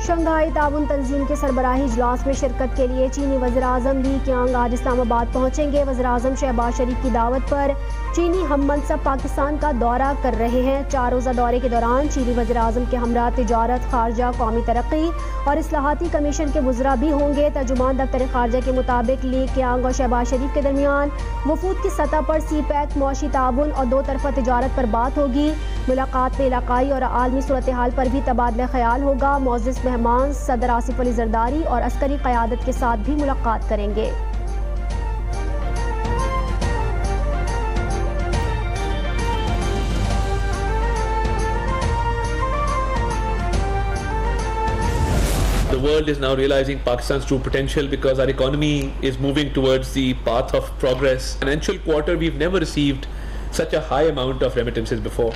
Shanghai ताउन तंजीम के सरबराही इजलास में शिरकत के लिए चीनी वज़ीर-ए-आज़म ली कियांग आज इस्लामाबाद पहुँचेंगे। वज़ीर-ए-आज़म शहबाज शरीफ की दावत पर चीनी हम मनसब पाकिस्तान का दौरा कर रहे हैं। 4 रोज़ा दौरे के दौरान चीनी वज़ीर-ए-आज़म के हमरा तिजारत, खारजा, कौमी तरक्की और इस्लाहाती कमीशन के वज़रा भी होंगे। तर्जुमान दफ्तर खारजा के मुताबिक ली कियांग और शहबाज शरीफ के दरमियान वफूद की सतह पर सी-पैक, मौशी ताउन और 2 तरफ़ा तिजारत पर बात होगी। मुलाकात में इलाकाई और आलमी सूरत हाल पर भी तबादला ख्याल होगा। मौजूद मेहमान सदर आसिफ अली जरदारी और अस्करी क़यादत के साथ भी मुलाकात करेंगे। The world is now realizing Pakistan's true potential because our economy is moving towards the path of progress. Financial quarter, we've never received such a high amount of remittances before.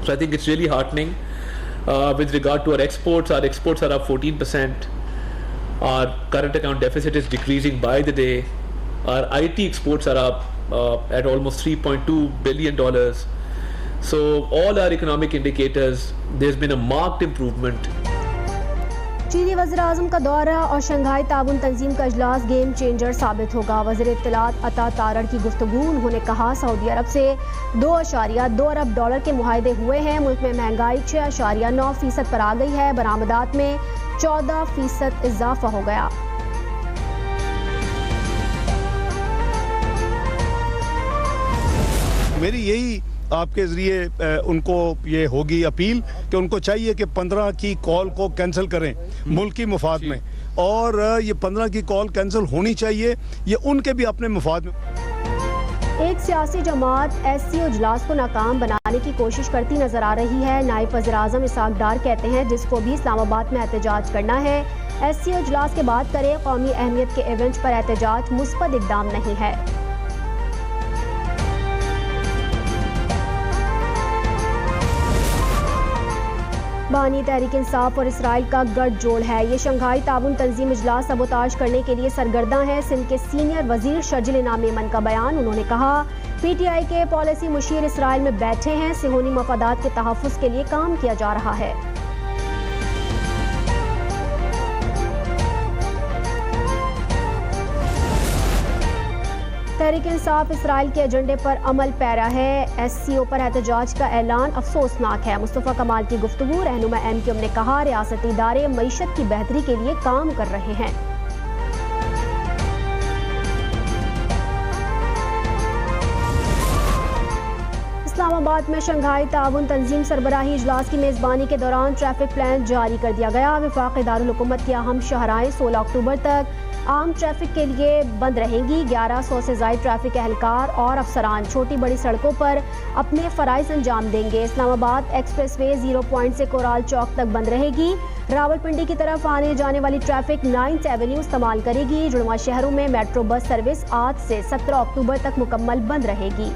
So I think it's really heartening. With regard to our exports are up 14%. Our current account deficit is decreasing by the day. Our IT exports are up at almost $3.2 billion. So all our economic indicators, there's been a marked improvement. चीनी वज़ीर-ए-आज़म का दौरा और Shanghai ताउन तंजीम का इजलास game changer साबित होगा। वज़ीर इत्तलात अता तारड़ की गुफ्तगू। उन्होंने कहा सऊदी अरब से $2.2 अरब के मुआहदे हुए हैं। मुल्क में महंगाई 6.9% पर आ गई है। बरामदात में 14% इजाफा हो गया। मेरी यही आपके जरिए उनको ये होगी अपील कि उनको चाहिए कि 15 की कॉल को कैंसिल करें मुल्क की मुफाद में, और ये 15 की कॉल कैंसिल होनी चाहिए, ये उनके भी अपने मुफाद में। एक सियासी जमात SCO इजलास को नाकाम बनाने की कोशिश करती नजर आ रही है। नायब वज़ीर-ए-आज़म इसहाक डार कहते हैं जिसको भी इस्लामाबाद में एहतजाज करना है SCO इजलास के बाद करे। कौमी अहमियत के इवेंट पर एहतजाज मुस्बत इक़दाम नहीं है। बानी तहरीक इंसाफ और इसराइल का गठजोड़ है। ये शंघाई ताउन तंजीम इजलास सबोताज करने के लिए सरगर्दा है। सिंध के सीनियर वजीर शर्जिल इनाम मेमन का बयान। उन्होंने कहा PTI के पॉलिसी मुशीर इसराइल में बैठे हैं। सिहोनी मफादात के तहफ़्फ़ुज़ के लिए काम किया जा रहा है। तहरीक इंसाफ इसराइल के एजेंडे पर अमल पैरा है। SCO पर एहतजाज का ऐलान अफसोसनाक है। मुस्तफ़ा कमाल की गुफ्तगू। रहनुमा MQM ने कहा रियासती इदारे मईशत की बेहतरी के लिए काम कर रहे हैं। इस्लामाबाद में शंघाई ताउन तंजीम सरबराही इजलास की मेज़बानी के दौरान ट्रैफिक प्लान जारी कर दिया गया। वफाक़ी दारुल हुकूमत की अहम शहराएं 16 अक्टूबर तक आम ट्रैफिक के लिए बंद रहेंगी। 1100 से ज़ायद ट्रैफिक एहलकार और अफसरान छोटी बड़ी सड़कों पर अपने फ़राइज़ अंजाम देंगे। इस्लामाबाद एक्सप्रेसवे 0 पॉइंट से कोराल चौक तक बंद रहेगी। रावलपिंडी की तरफ आने जाने वाली ट्रैफिक 9th एवेन्यू इस्तेमाल करेगी। जुड़वा शहरों में मेट्रो बस सर्विस आज से 17 अक्टूबर तक मुकम्मल बंद रहेगी।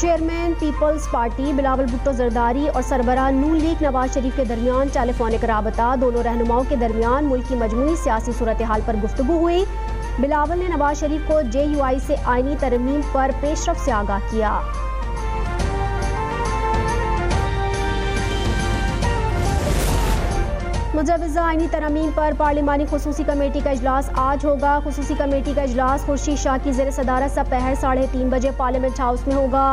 चेयरमैन पीपल्स पार्टी बिलावल भुट्टो जरदारी और सरबराह नून लीग नवाज शरीफ के दरमियान टेलीफोनिक राबता। दोनों रहनुमाओं के दरमियान मुल्क की मजमूई सियासी सूरत हाल पर गुफ्तगू हुई। बिलावल ने नवाज शरीफ को JUI से आईनी तरमीम पर पेशरफ से आगाह किया। मुजव्वज़ा आईनी तरमीम पर पार्लिमानी खुसूसी कमेटी का इजलास आज होगा। खुसूसी कमेटी का इजलास खुर्शीद शाह की ज़ेर सदारत दोपहर 3:30 बजे पार्लियामेंट हाउस में होगा।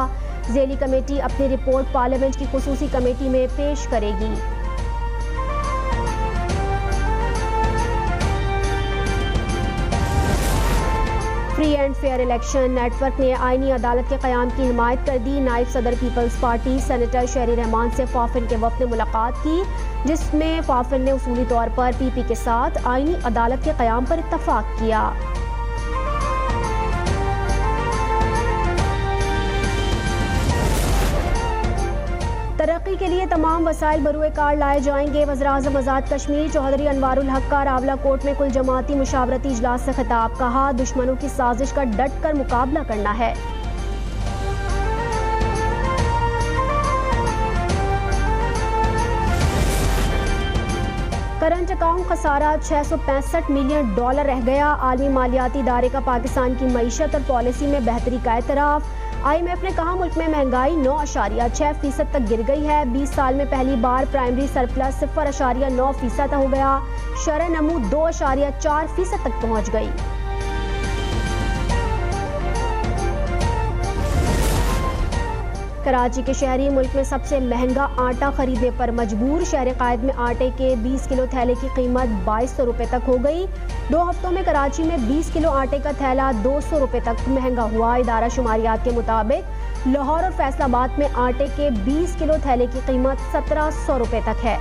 ज़ेली कमेटी अपनी रिपोर्ट पार्लियामेंट की खुसूसी कमेटी में पेश करेगी। Free and fair election network ने आईनी अदालत के क़याम की हिमायत कर दी। नायब सदर पीपल्स पार्टी सेनेटर शहरी रहमान से फाफिन के वफ़द ने मुलाकात की, जिसमें फाफिन ने उसूली तौर पर PP के साथ आईनी अदालत के क़याम पर इत्तफाक किया। तरक्की के लिए तमाम वसाइल बरूए कार लाए जाएंगे। वज़ीर-ए-आज़म आज़ाद कश्मीर चौधरी अनवारुल हक का रावला कोट में कुल जमाती मुशावरती इजलास से खिताब। कहा दुश्मनों की साजिश का डट कर मुकाबला करना है। करंट अकाउंट खसारा $665 मिलियन रह गया। आलमी मालियाती इदारे का पाकिस्तान की मईशत और पॉलिसी में बेहतरी का एतराफ़। IMF ने कहा मुल्क में महंगाई 9.6% तक गिर गई है। 20 साल में पहली बार प्राइमरी सरप्लस 0.9% हो गया। शरह नमू 2.4% तक पहुंच गई। कराची के शहरी मुल्क में सबसे महंगा आटा खरीदने पर मजबूर। शहर कायद में आटे के 20 किलो थैले की कीमत 2200 रुपये तक हो गई। 2 हफ्तों में कराची में 20 किलो आटे का थैला 200 रुपये तक महंगा हुआ। इदारा शुमारियात के मुताबिक लाहौर और फैसलाबाद में आटे के 20 किलो थैले की कीमत 1700 रुपये तक है।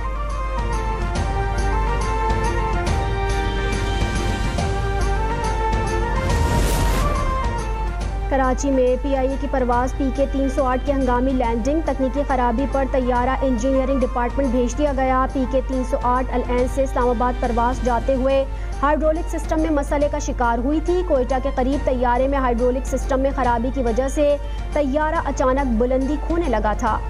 कराची में PIA की परवाज PK 308 की हंगामी लैंडिंग। तकनीकी खराबी पर तैयारा इंजीनियरिंग डिपार्टमेंट भेज दिया गया। PK 308 अल-ऐन से इस्लामाबाद परवाज जाते हुए हाइड्रोलिक सिस्टम में मसले का शिकार हुई थी। कोयटा के करीब तैयारे में हाइड्रोलिक सिस्टम में खराबी की वजह से तैयारा अचानक बुलंदी खोने लगा था।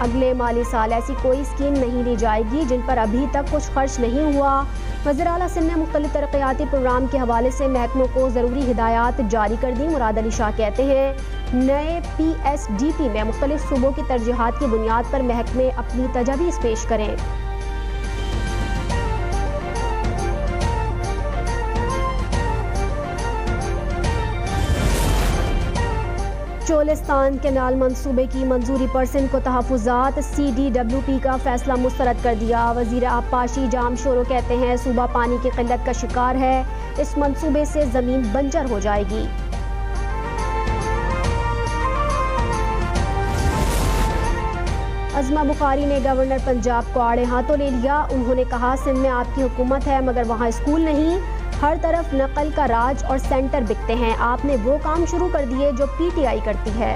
अगले माली साल ऐसी कोई स्कीम नहीं ली जाएगी जिन पर अभी तक कुछ खर्च नहीं हुआ। वज़ीर आला सिंध ने मुख्तलिफ तरक्याती प्रोग्राम के हवाले से महकमों को ज़रूरी हिदायत जारी कर दी। मुराद अली शाह कहते हैं नए PSDP में मुख्तलिफ सूबों की तरजीहात की बुनियाद पर महकमे अपनी तजावीज़ पेश करें। चोलिस्तान कैनाल मंसूबे की मंजूरी पर सिंध को तहफ़्फ़ुज़ात। CDWP का फैसला मुस्तरद कर दिया। वज़ीर आबपाशी जाम शोरो कहते हैं सूबा पानी की किल्लत का शिकार है। इस मंसूबे से ज़मीन बंजर हो जाएगी। अज़मा बुखारी ने गवर्नर पंजाब को आड़े हाथों ले लिया। उन्होंने कहा सिंध में आपकी हुकूमत है मगर वहाँ स्कूल नहीं, हर तरफ नकल का राज और सेंटर बिकते हैं। आपने वो काम शुरू कर दिए जो PTI करती है।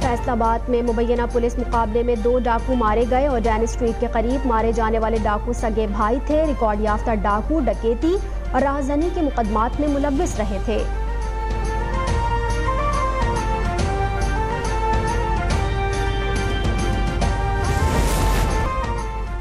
फैसलाबाद में मुबैना पुलिस मुकाबले में 2 डाकू मारे गए और डैन स्ट्रीट के करीब मारे जाने वाले डाकू सगे भाई थे। रिकॉर्ड याफ्ता डाकू डकैती और राहज़नी के मुकदमात में मुलव्विस रहे थे।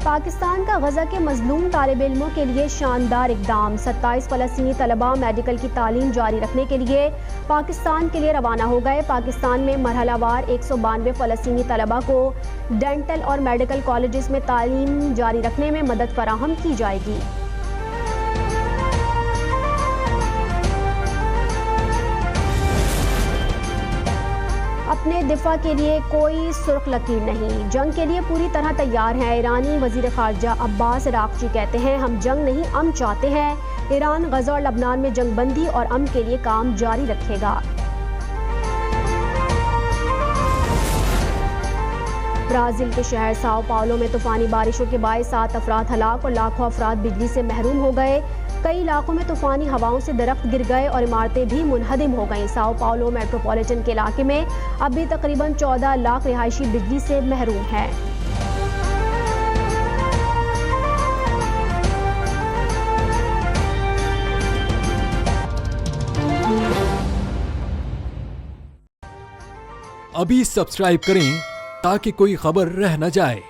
पाकिस्तान का गजा के मजलूम तालिब इल्मों के लिए शानदार इकदाम। 27 फ़लस्तीनी तलबा मेडिकल की तालीम जारी रखने के लिए पाकिस्तान के लिए रवाना हो गए। पाकिस्तान में मरहलावार 192 फ़लस्तीनी तलबा को डेंटल और मेडिकल कॉलेजेस में तालीम जारी रखने में मदद फराहम की जाएगी। अपने दिफा के लिए कोई सुर्ख लकीर नहीं, जंग के लिए पूरी तरह तैयार हैं। ईरानी वजीर खारजा अब्बास अराक्ची कहते हैं हम जंग नहीं अमन चाहते हैं। ईरान गजा और लबनान में जंग बंदी और अमन के लिए काम जारी रखेगा। ब्राज़ील के शहर साओ पाउलो में तूफानी बारिशों के बायस 7 अफराद हलाक और लाखों अफराद बिजली से महरूम हो गए। कई इलाकों में तूफानी हवाओं से दरख्त गिर गए और इमारतें भी मुनहदिम हो गईं। साओ पाउलो मेट्रोपॉलिटन के इलाके में अब भी तकरीबन 14 लाख रिहायशी बिजली से महरूम हैं। अभी सब्सक्राइब करें ताकि कोई खबर रह न जाए।